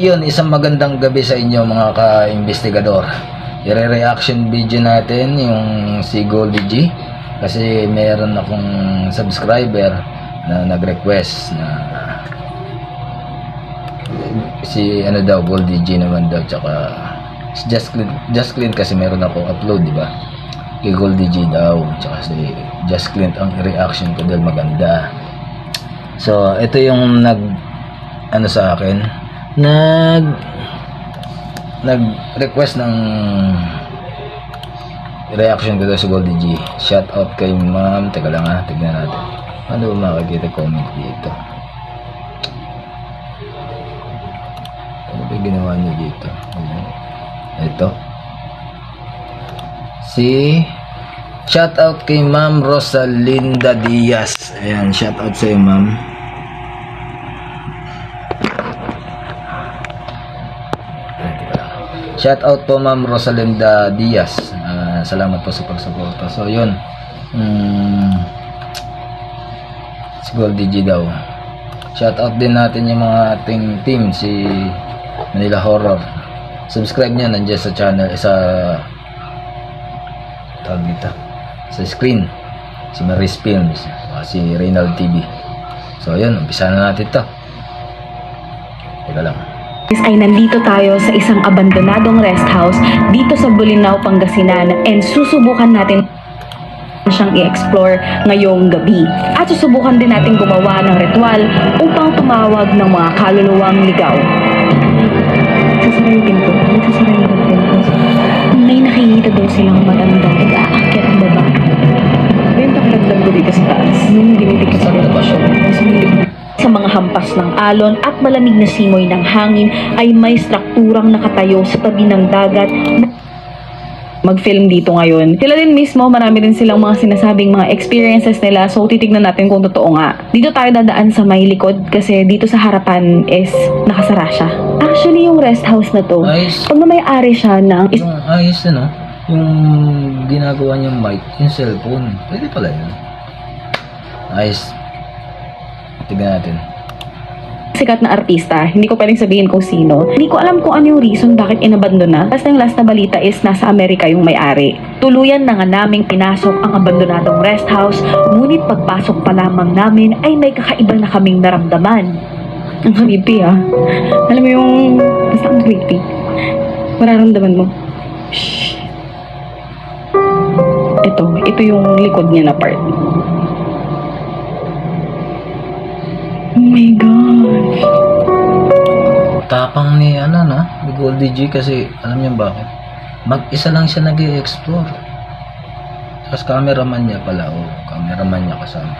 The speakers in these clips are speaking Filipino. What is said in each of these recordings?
Yun, isang magandang gabi sa inyo mga ka-investigador. I-reaction video natin yung si Goldie G kasi meron akong subscriber na nag-request na si ano daw, Goldie G naman daw, tsaka si Just Clean kasi meron akong upload, di ba? Kay Goldie G daw, tsaka si Just Clean ang reaction ko dahil maganda. So, ito yung ano sa akin, nag-request ng reaction ko daw si Goldie G. Shout out kay ma'am. Teka lang ha, tignan natin. Ano ba makikita comment dito? Ano ba ginawa niya dito? Ito. Shout out kay ma'am Rosalinda Diaz. Ayan, shout out sa iyo ma'am. Shout out po ma'am Rosalinda Diaz. Salamat po sa pagsuporta. So yun, si Goldie G daw. Shout out din natin yung mga ating team, si Manila Horror. Subscribe niya, nandiyan sa channel, sa tawag dito, sa screen, si Maris Films, si Reynald TV. So yun, umpisa na natin to. Teka lang. Ay nandito tayo sa isang abandonadong rest house dito sa Bolinao, Pangasinan, and susubukan natin siyang i-explore ngayong gabi. At susubukan din natin gumawa ng ritual upang tumawag ng mga kaluluwang ligaw. Sasara yung pinto. Sasara yung pinto. May nakikita daw silang matanda. Nag-aakyat ang baba. Yung pakiramdam ko dito sa taas. Nung dinitik sa relasyon. Sa mga hampas ng alon at malamig na simoy ng hangin ay may strukturang nakatayo sa tabi ng dagat. Mag-film dito ngayon. Sila din mismo, marami din silang mga sinasabing mga experiences nila. So titignan natin kung totoo nga. Dito tayo dadaan sa may likod kasi dito sa harapan is nakasara siya. Actually yung rest house na to, Ayos. pag na may-ari siya ng Yung ayos ano, yung ginagawa niyang mic, yung cellphone, pwede pala yun. Ayos. Tignan natin. sikat na artista, hindi ko pwedeng sabihin kung sino. Hindi ko alam kung ano yung reason bakit inabandona. Basta yung last na balita is nasa Amerika yung may-ari. Tuluyan na nga naming pinasok ang abandonadong rest house, ngunit pagpasok pa lamang namin ay may kakaiba na kaming naramdaman. Ang creepy ah. Alam mo yung, basta ang creepy. Mararamdaman mo. Shh. Ito yung likod niya na part. Oh my gosh. Tapang ni ni Goldie G kasi alam niyo bakit? Mag-isa lang siya nag-i-explore. Tapos cameraman niya pala, cameraman niya kasama.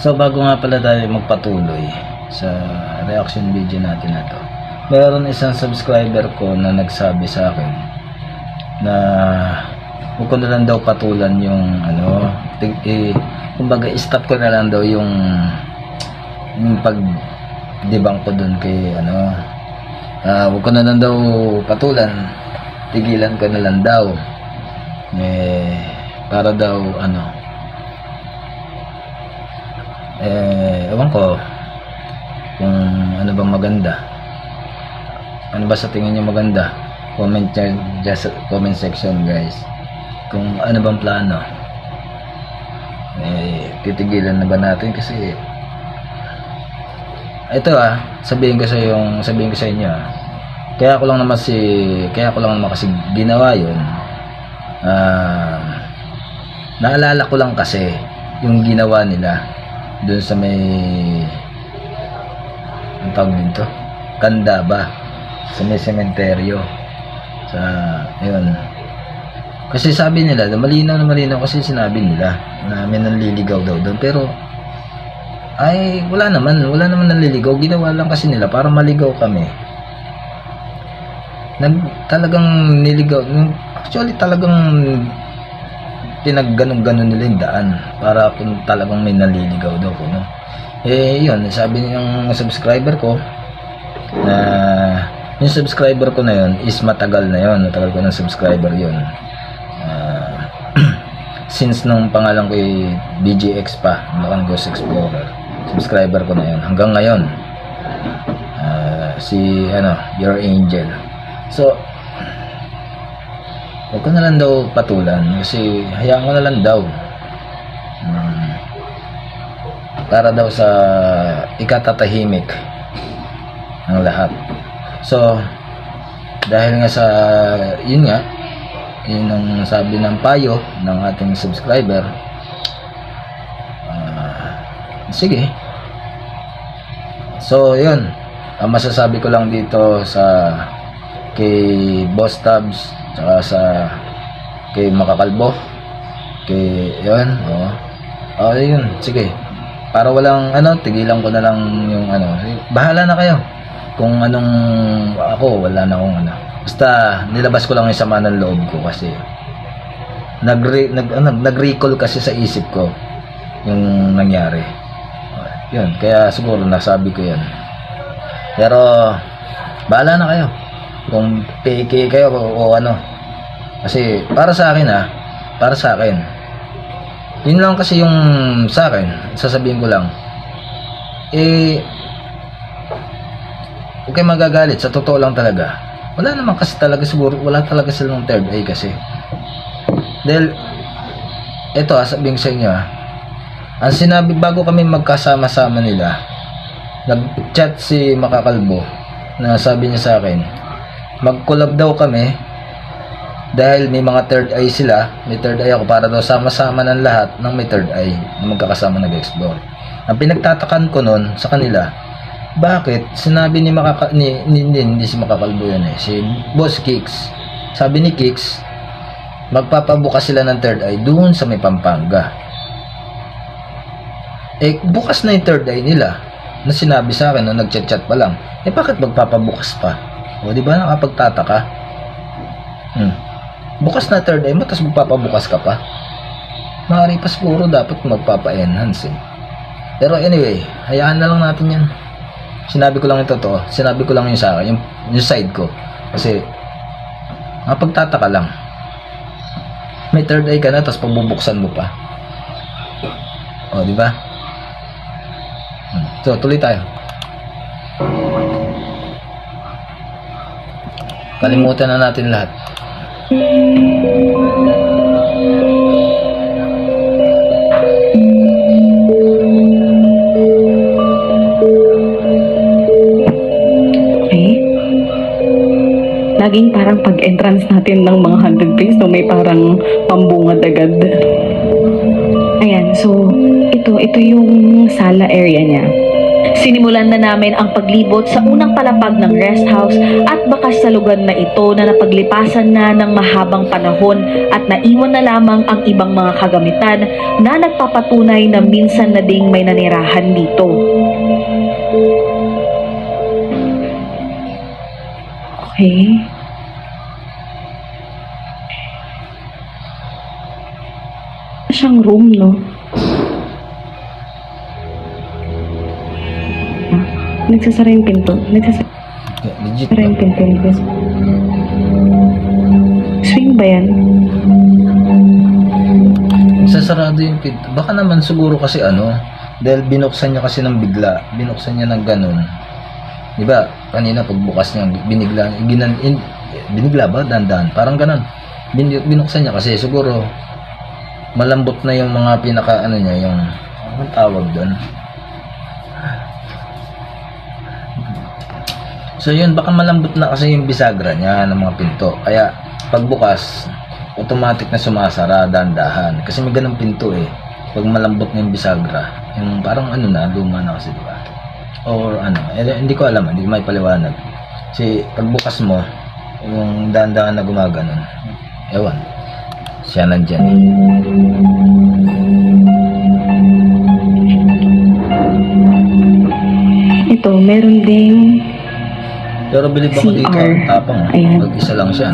So bago nga pala tayo magpatuloy sa reaction video natin na to, meron isang subscriber ko na nagsabi sa akin na huwag ko na lang daw patulan yung kumbaga stop ko na lang daw yung pag-debunk ko dun kay huwag ko na lang daw patulan, tigilan ko na lang daw para daw ewan ko kung ano bang maganda, ano ba sa tingin niyo maganda, comment nyo just comment section guys kung ano bang plano. Titigilan na ba natin kasi ito sabihin ko sa inyo kaya ko lang naman kasi ginawa yun. Naalala ko lang kasi yung ginawa nila dun sa may ang tawag dito, Kanda ba, sa may sementeryo sa ayun. Kasi sabi nila, malinaw kasi sinabi nila na may nanliligaw daw doon, pero ay wala naman nanliligaw. Ginawa lang kasi nila para maligaw kami. Talagang niligaw. Actually talagang pinagganon-ganon nila yung daan para kung talagang may nanliligaw daw ko, no? Yun, sabi ng subscriber ko na yung subscriber ko na yun is matagal ko ng subscriber yun. Since nung pangalan ko ay BGX pa, Bulacan Ghost Explorer, subscriber ko na yun hanggang ngayon. si your angel. So huwag ko na lang daw patulan kasi hayaan ko na lang daw. Para daw sa ikatatahimik ng lahat. So dahil nga sa yun ang sabi ng payo ng ating subscriber, sige. So yun, ang masasabi ko lang dito kay Boss Tabs tsaka kay Makakalbo, yun, yun, sige, para walang tigilan ko na lang yung bahala na kayo kung anong, ako wala na akong basta nilabas ko lang yung sama ng loob ko kasi nag-recall kasi sa isip ko yung nangyari. Yun, kaya siguro nasabi ko yun. Pero bahala na kayo kung peke kayo o kasi para sa akin yun lang kasi yung sa akin, sasabihin ko lang huwag kayo magagalit, sa totoo lang talaga wala naman kasi talaga, siguro wala talaga silang third eye kasi dahil eto sabihin sa inyo ang sinabi bago kami magkasama-sama nila, nag-chat si Makakalbo na sabi niya sa akin mag-collab daw kami dahil may mga third eye sila, may third eye ako, para daw sama-sama ng lahat ng may third eye na magkakasama nag-explore. Ang pinagtatakan ko nun sa kanila, bakit sinabi ni hindi si Makakalbo yun si Boss Kicks, sabi ni Kicks magpapabukas sila ng third eye doon sa may Pampanga. Bukas na yung third eye nila na sinabi sa akin nung nagchat-chat pa lang, bakit magpapabukas pa? O di ba nakapagtataka? Bukas na third eye mo tapos magpapabukas ka pa? Maaari pa siguro dapat magpapa-enhance Pero anyway, hayaan na lang natin yan. Sinabi ko lang yung totoo, sinabi ko lang yung sa akin, yung side ko. Kasi nakapagtataka lang, may third eye ka na tapos pagbubuksan mo pa. O di ba? So tuloy tayo. Kalimutan na natin lahat. Laging parang pag-entrance natin ng mga 100 page, no, may parang pambungad agad. Ayan, so ito yung sala area niya. Sinimulan na namin ang paglibot sa unang palapag ng rest house at bakas sa lugar na ito na napaglipasan na ng mahabang panahon at naiwan na lamang ang ibang mga kagamitan na nagpapatunay na minsan na ding may nanirahan dito. Okay. Siyang room, no? Nagsasara yung pinto. Legit Nagsasara yung pinto nito. Swing ba yan? Sasarado yung pinto. Baka naman siguro kasi dahil binuksan niya kasi ng bigla. Binuksan niya ng ganun. Diba? Kanina pagbukas niya, binigla ba? Dandan. Parang ganun. Binuksan niya kasi siguro malambot na yung mga pinaka niya, yung anong tawag doon. So yun, baka malambot na kasi yung bisagra niya ng mga pinto. Kaya pagbukas, automatic na sumasara, dandahan. Kasi may ganung pinto pag malambot na yung bisagra, yung parang luma na kasi, diba? Or hindi ko alam, hindi may paliwanag. Kasi pagbukas mo, yung dandahan na gumaganon, ewan, siya nandyan Ito, meron ding pero bilib ako dito, CR. tapang. Ayan. Mag-isa lang siya,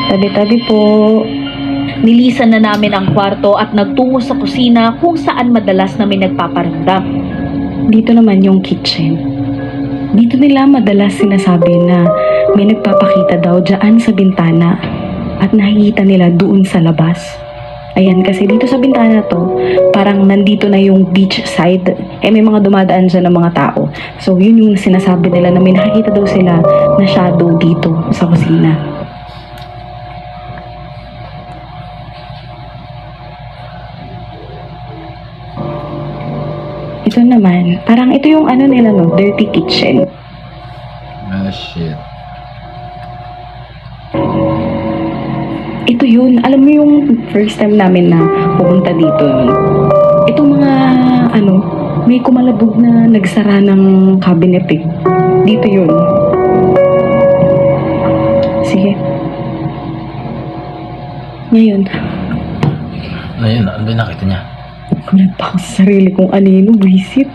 Tabi-tabi po. Nilisan na namin ang kwarto at nagtungo sa kusina kung saan madalas na may nagpaparamdam. Dito naman yung kitchen. Dito nila madalas sinasabi na may nagpapakita daw dyan sa bintana at nakikita nila doon sa labas. Ayan, kasi dito sa bintana to, parang nandito na yung beach side. Eh, may mga dumadaan dyan ng mga tao. So, yun yung sinasabi nila na may nakikita daw sila na shadow dito sa kusina. Ito naman, parang ito yung ano nila no, dirty kitchen. Ah, shit. Ito yun, alam mo yung first time namin na pupunta dito yun. Itong mga, ano, may kumalabog na nagsara ng cabinet eh. Dito yun. Sige. Ngayon, Ayun, ano ba yung nakita niya? nagpa ako sa sarili kong anino, visit.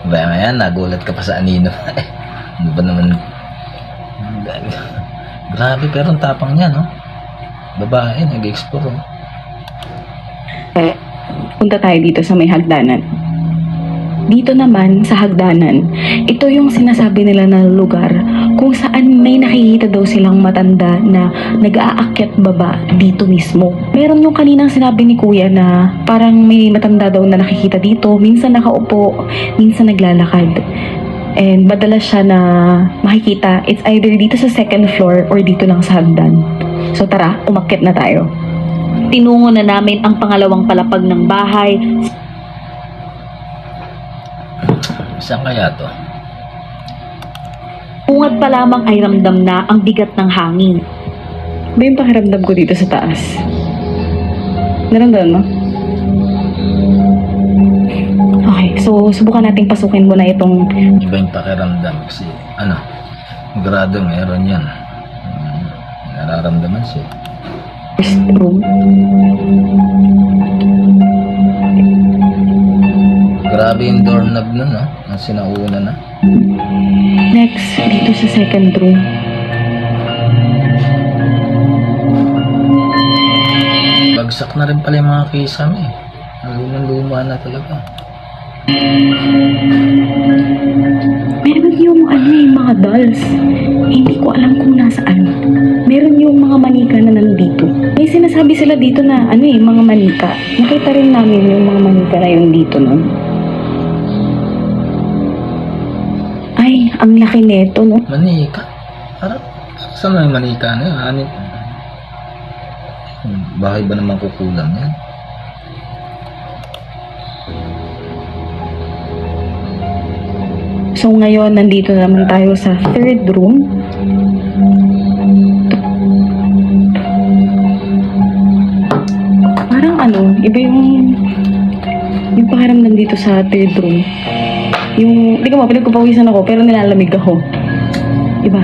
Ba, ayan, nagulat ka pa sa anino. Ano ba naman? Grabe, pero ang tapang niya, no? Babae, nag-explore. Oh. Punta tayo dito sa may hagdanan. Dito naman sa hagdanan, ito yung sinasabi nila na lugar kung saan may nakikita daw silang matanda na nag-aakyat baba dito mismo. Meron yung kaninang sinabi ni Kuya na parang may matanda daw na nakikita dito, minsan nakaupo, minsan naglalakad. And madalas siya na makikita, it's either dito sa second floor or dito lang sa hagdan. So tara, umakyat na tayo. Tinungo na namin ang pangalawang palapag ng bahay. Saan kaya to? Ungat pa lamang ay ramdam na ang bigat ng hangin. Ba yung pakiramdam ko dito sa taas? Naramdaman mo? Okay, so subukan nating pasukin muna itong Iba yung pakiramdam kasi, ano, grado meron yan. Nararamdaman siya. first room. Grabe yung doorknob nun, no? Ang sinauna na. Next, dito sa second room. Bagsak na rin pala yung mga kisame. Ang lumang-luma na talaga. Meron yung mga dolls. Hindi ko alam kung nasaan. Meron yung mga manika na nandito. May sinasabi sila dito na mga manika. Nakita rin namin yung mga manika na yun dito no. Ay, ang laki neto no. Manika? Parang, saan na yung manika na yun? Ano? Bahay ba naman kukulang yan? So ngayon, nandito na naman tayo sa third room. Parang iba yung pakiramdam dito sa third room. Hindi ko pinagpapawisan ako pero nilalamig ako. Iba.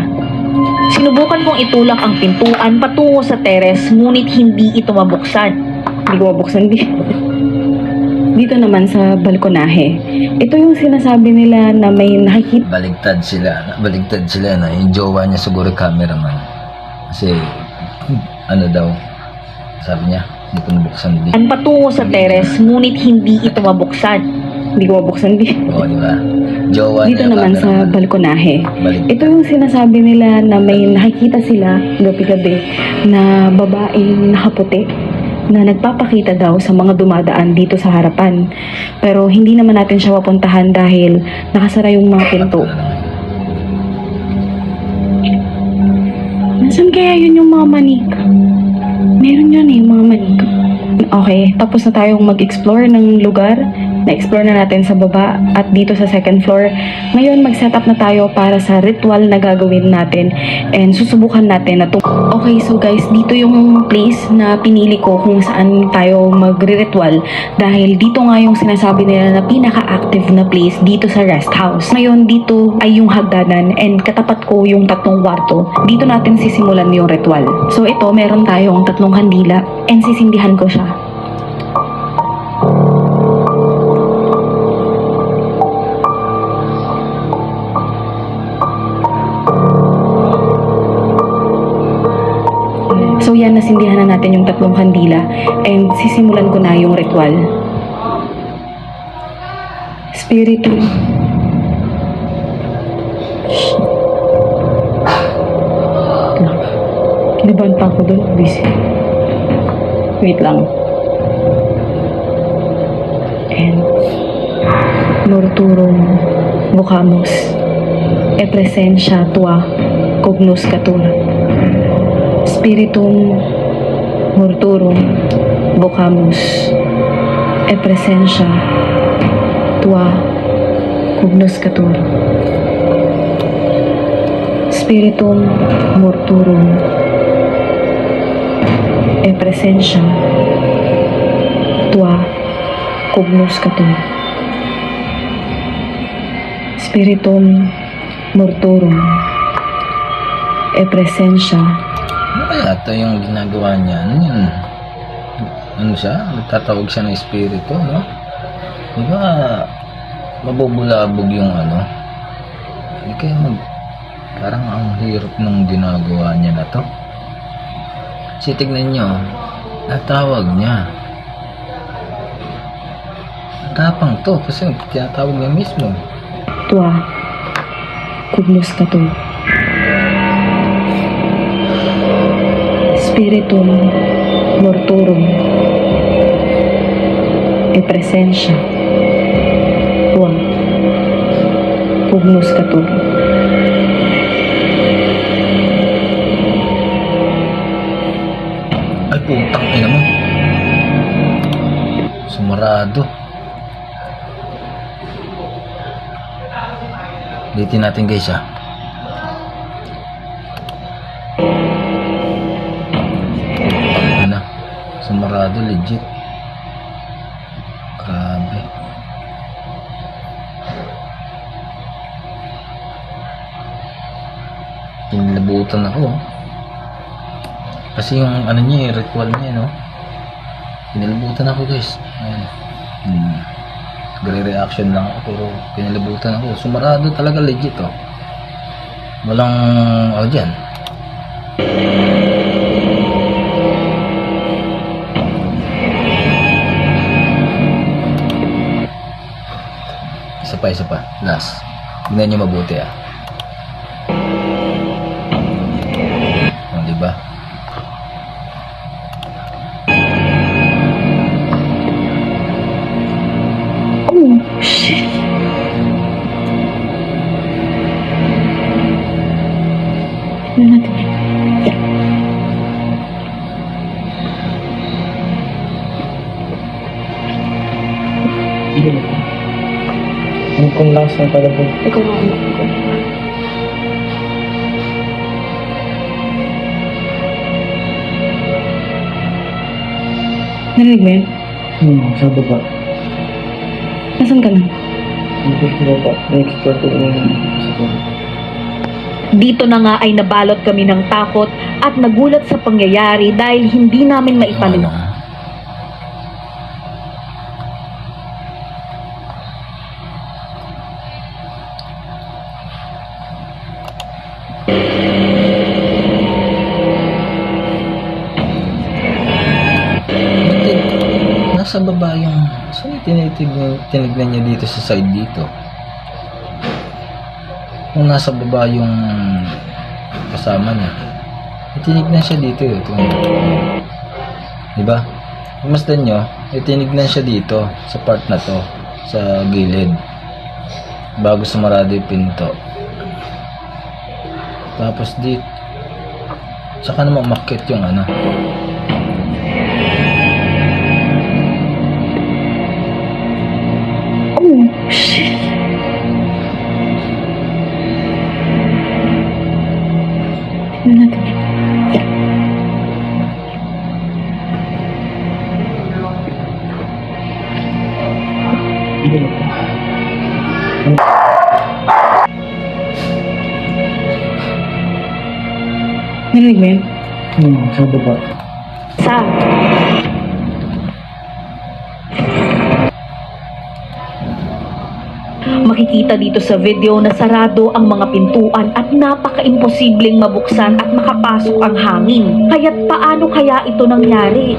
Sinubukan kong itulak ang pintuan patungo sa teres ngunit hindi ito mabuksan. Hindi ko mabuksan. Dito naman sa balkonahe. Ito yung sinasabi nila na may nakikita. Baligtad sila na yung jowa niya siguro cameraman. Kasi, ano daw, sabi niya, hindi ko nabuksan din. Ang patungo sa teres ngunit hindi ito mabuksan. Hindi ko mabuksan din. Oo, di ba? Jowa Dito niya naman sa cameraman. balkonahe. Baligtad. Ito yung sinasabi nila na may nakikita sila gabi-gabi na babaeng nakaputi na nagpapakita daw sa mga dumadaan dito sa harapan. Pero hindi naman natin siya mapuntahan dahil nakasara yung mga pinto. Nasaan kaya yun yung mga manika? Meron yun yung mga manika. Okay, tapos na tayong mag-explore ng lugar. Na-explore na natin sa baba at dito sa second floor. Ngayon, mag-setup na tayo para sa ritual na gagawin natin and susubukan natin na Okay, so guys, dito yung place na pinili ko kung saan tayo magre-ritual dahil dito nga yung sinasabi nila na pinaka-active na place dito sa rest house. Ngayon, dito ay yung hagdanan and katapat ko yung 3 kwarto. Dito natin sisimulan yung ritual. So ito, meron tayong 3 kandila and sisindihan ko siya. So yan, nasindihan na natin yung 3 kandila and sisimulan ko na yung ritual. Spiritu. Kinabahan pa ako doon. Busy. Wait lang. And Morturum vocamus e presensya tua cognoscatur. Spiritum morturum vocamus e presensya tua cognoscatur. Spiritum morturum e presensya tua cognoscatur. Spiritum morturum e presensya. Ano kaya ito yung ginagawa niya? Ano yun? Ano siya? Nagtatawag siya ng espiritu, no? Di ba mabubulabog yung ano? Hindi kaya parang ang hirap nung ginagawa niya na to. Kasi tignan nyo, natawag niya. Tapang to kasi tinatawag niya mismo. Tua cognoscatur. Spiritum morturum e presensya tua cognoscatur. Ay putang ina mo. Sumarado. Ulitin natin guys ha. Ano? Sumarado legit. Grabe. Pinilabutan ako. Kasi yung ano niya, ritual niya, no? Pinilabutan ako guys. Ayan. Gre-reaction lang ako pero pinilabutan ako. Sumarado talaga legit, oh. Walang ano dyan. Isa pa. Last. Tignan nyo mabuti, ah. O, diba? Oh, shit. Tignan natin. Ano kung last na pala po? Ikaw ang anak ko. Narinig mo yun? Sa baba. Nasaan ka na? Dito sa baba. Na-explore ko yung sa baba. Dito na nga ay nabalot kami ng takot at nagulat sa pangyayari dahil hindi namin maipaliw. Ano? Nasa baba yung saan tinignan niya dito sa side dito. Kung nasa baba yung kasama niya, tinignan siya dito, diba? Masdan nyo, tinignan siya dito sa part na to, sa gilid, bago sumarado yung pinto. Tapos dito saka naman umakyat yung ano. Oh, shit. Tignan natin. Narinig mo yun? Sa baba. Sa? Makikita dito sa video na sarado ang mga pintuan at napaka-imposibleng mabuksan at makapasok ang hangin. Kaya't paano kaya ito nangyari?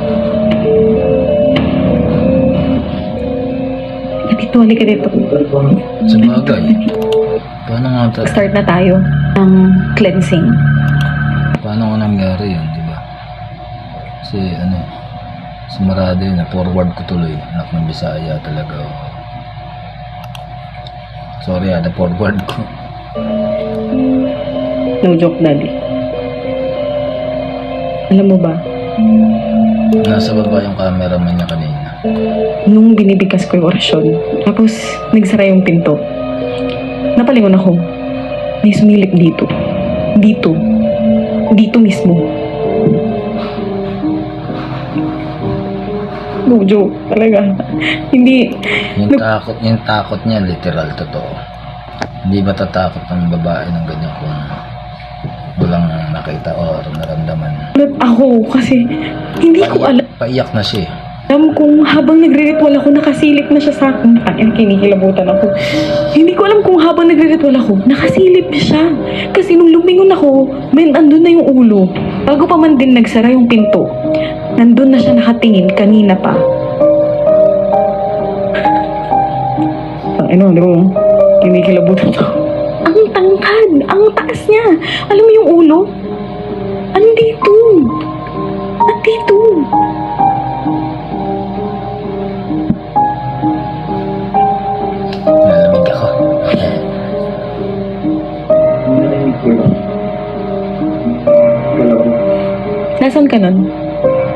Dito, halika dito. Sa bagay, paano nga Start na tayo ng cleansing. paano nga nangyari yun, diba? Kasi ano, Sumarado yun, na-forward ko tuloy. Anak ng Bisaya talaga. Oh. Sorry na-forward ko. No joke, Daddy. Alam mo ba, Nasa baba yung cameraman niya kanina. nung binibigkas ko yung orasyon, tapos nagsara yung pinto, napalingon ako. May sumilip dito. Dito. Dito mismo. No joke, talaga. Hindi, Yung takot niya, literal, totoo. Hindi ba tatakot ng babae ng ganyan kung walang nakita o naramdaman? nagulat ako kasi hindi ko alam. Paiyak na siya. Alam kung habang nagre-ritual ako, nakasilip na siya sa akin. Ang kinikilabutan ako. Hindi ko alam kung habang nagre-ritual ako, nakasilip siya. Kasi nung lumingon ako, andun na yung ulo. Bago pa man din nagsara yung pinto, nandun na siya nakatingin kanina pa. Ano, kinikilabutan ako. Ang tangkad, ang taas niya. Alam mo yung ulo? Andito. Andito. Nalamig ako. Narinig ko lang. Kalabo. Nasaan ka nun?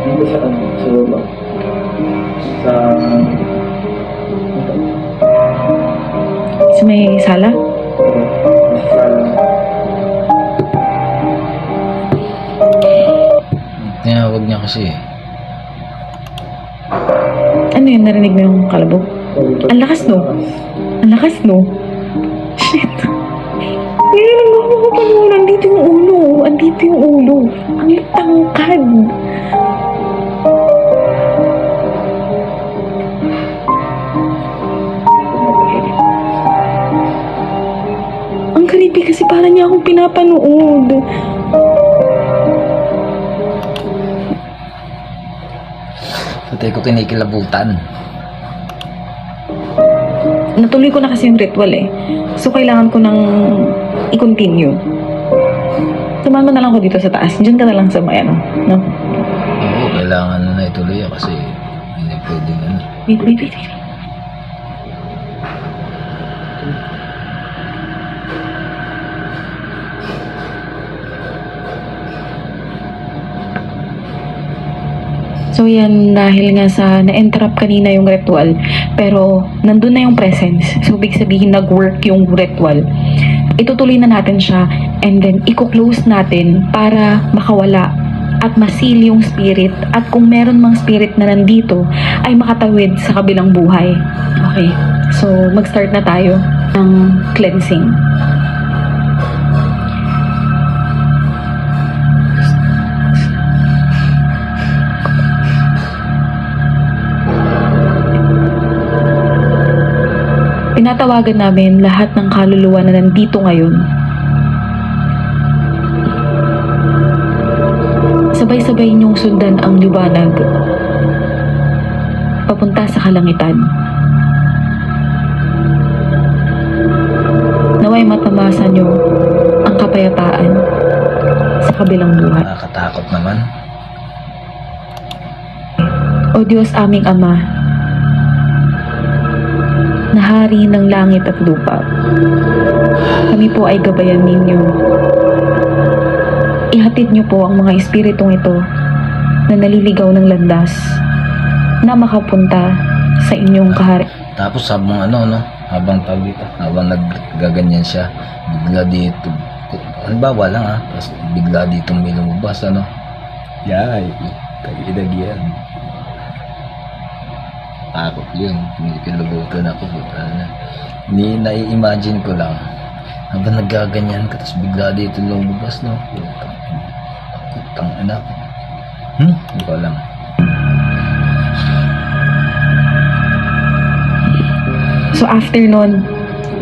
Dito sa ano, sa baba. Sa... Sa may sala? Sa sala. Tinawag niya kasi. Ano yun? Narinig mo yung kalabog? Ang lakas, no? Ang lakas, no? Shit. Ngayon, nagmamakapan mo. Andito yung ulo. Andito yung ulo. Ang tangkad. Ang creepy kasi parang niya akong pinapanood. Patay ko kinikilabutan. Natuloy ko na kasi yung ritual eh. So, kailangan ko nang i-continue. Sumama na lang ako dito sa taas. Diyan ka na lang sa may ano. No? Oo, kailangan na ituloy kasi hindi pwedeng ano. Wait. So yan, dahil nga sa na-interrupt kanina yung ritual, pero nandun na yung presence. So big sabihin nag-work yung ritual. Itutuloy na natin siya and then i-close natin para makawala at masil yung spirit at kung meron mang spirit na nandito ay makatawid sa kabilang buhay. Okay, so mag-start na tayo ng cleansing. Pinatawagan namin lahat ng kaluluwa na nandito ngayon. Sabay-sabay niyong sundan ang liwanag papunta sa kalangitan. Naway matamasa niyo ang kapayapaan sa kabilang buhay. Nakakatakot naman. O Diyos aming Ama, na hari ng langit at lupa, kami po ay gabayan ninyo. Ihatid niyo po ang mga espiritong ito na naliligaw ng landas na makapunta sa inyong kahari. Tapos habang tawag dito, habang naggaganyan siya, bigla dito, halimbawa lang tapos bigla dito may lumabas, Yay, kagidag yan. Takot yun, kinikilabutan ako. Hindi nai-imagine ko lang, habang naggaganyan ka, tapos bigla dito lumabas, Putang ina. Hindi ko alam. So after nun,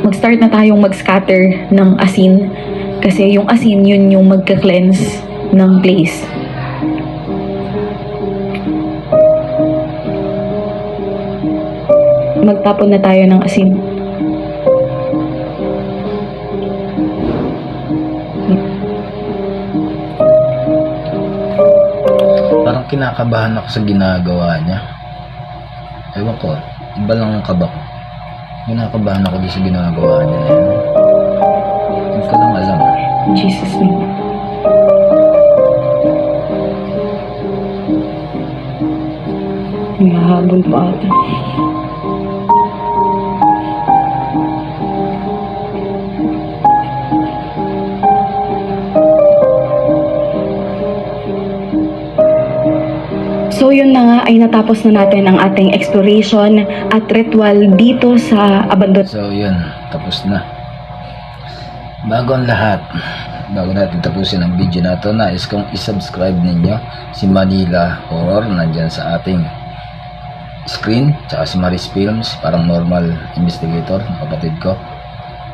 mag-start na tayong mag-scatter ng asin kasi yung asin yun yung magka-cleanse ng place. Magtapon na tayo ng asin. Parang kinakabahan ako sa ginagawa niya. Ewan ko, iba lang ang kaba ko. Kinakabahan ako din sa ginagawa niya na yun. Hindi ko lang alam. In Jesus' name. May habol pa ata. So yun na nga ay natapos na natin ang ating exploration at ritual dito sa abandoned So yun, tapos na. Bago ang lahat, bago natin tapusin ang video na ito, nais kong isubscribe ninyo si Manila Horror, nandyan sa ating screen, tsaka si Maris Films, parang normal investigator, ng kapatid ko,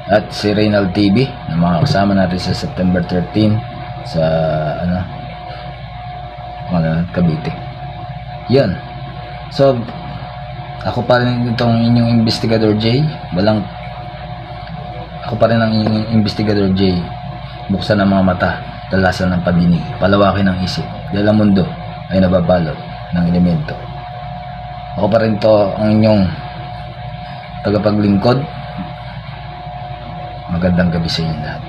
at si Reynald TV, na mga kasama natin sa September 13 sa Cavite. Yan. So ako pa rin itong inyong Investigador J. Ako pa rin ang inyong Investigador J. Buksan ang mga mata, talasan ng pagdinig, palawakin ang isip, dahil ang mundo ay nababalot ng elemento. Ako pa rin to ang inyong tagapaglingkod. Magandang gabi sa inyo lahat.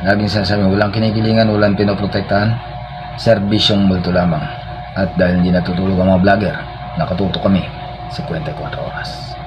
Laging sinasabi, walang kinikilingan, walang pinoprotektahan, serbisyong multo lamang. At dahil hindi natutulog ang mga vlogger, nakatuto kami sa 24 oras.